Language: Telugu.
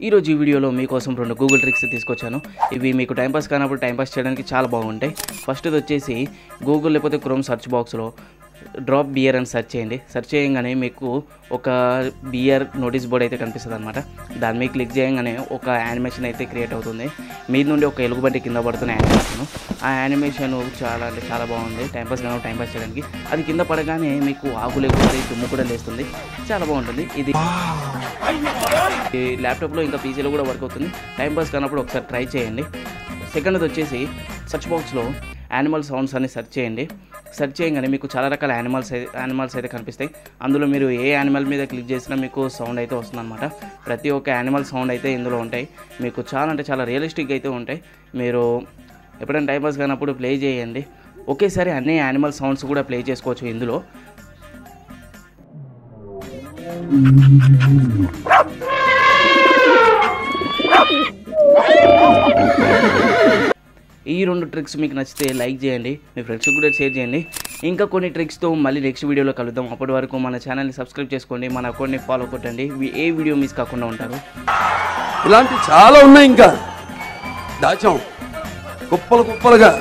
ఈరోజు ఈ వీడియోలో మీకోసం 2 గూగుల్ ట్రిక్స్ తీసుకొచ్చాను. ఇవి మీకు టైంపాస్ కానప్పుడు టైంపాస్ చేయడానికి చాలా బాగుంటాయి. ఫస్ట్ది వచ్చేసి గూగుల్ లేకపోతే క్రోమ్ సెర్చ్ బాక్స్లో డ్రాప్ బియర్ అని సెర్చ్ చేయండి. సెర్చ్ చేయగానే మీకు ఒక బియర్ నోటీస్ బోర్డ్ అయితే కనిపిస్తుంది అనమాట. దాని మీద క్లిక్ చేయగానే ఒక యానిమేషన్ అయితే క్రియేట్ అవుతుంది. మీద నుండి ఒక ఎలుగుబంటి కింద పడుతున్న యానిమేషన్. ఆ యానిమేషన్ చాలా బాగుంది. టైంపాస్ కానప్పుడు టైంపాస్ చేయడానికి. అది కింద పడగానే మీకు ఆకు లేకపోతే దుమ్ము కూడా లేస్తుంది. చాలా బాగుంటుంది. ఇది ల్యాప్టాప్లో ఇంకా పీసీలో కూడా వర్క్ అవుతుంది. టైంపాస్ కానప్పుడు ఒకసారి ట్రై చేయండి. సెకండ్ది వచ్చేసి సెర్చ్ బాక్స్లో యానిమల్ సౌండ్స్ అని సెర్చ్ చేయండి. సెర్చ్ చేయగానే మీకు చాలా రకాల యానిమల్స్ అయితే కనిపిస్తాయి. అందులో మీరు ఏ యానిమల్ మీద క్లిక్ చేసినా మీకు సౌండ్ అయితే వస్తుందన్నమాట. ప్రతి ఒక్క యానిమల్ సౌండ్ అయితే ఇందులో ఉంటాయి. మీకు చాలా రియలిస్టిక్ అయితే ఉంటాయి. మీరు ఎప్పుడైనా టైంపాస్ కానప్పుడు ప్లే చేయండి. ఒకేసారి అన్ని యానిమల్ సౌండ్స్ కూడా ప్లే చేసుకోవచ్చు ఇందులో. ఈ 2 ట్రిక్స్ మీకు నచ్చితే లైక్ చేయండి, మీ ఫ్రెండ్స్కి కూడా షేర్ చేయండి. ఇంకా కొన్ని ట్రిక్స్తో మళ్ళీ నెక్స్ట్ వీడియోలో కలుద్దాం. అప్పటి వరకు మన ఛానల్ని సబ్స్క్రైబ్ చేసుకోండి, మన అకౌంట్ని ఫాలో కొట్టండి. ఏ వీడియో మిస్ కాకుండా ఉంటారు. ఇలాంటి చాలా ఉన్నాయి, ఇంకా దాచాం కుప్పలుగా.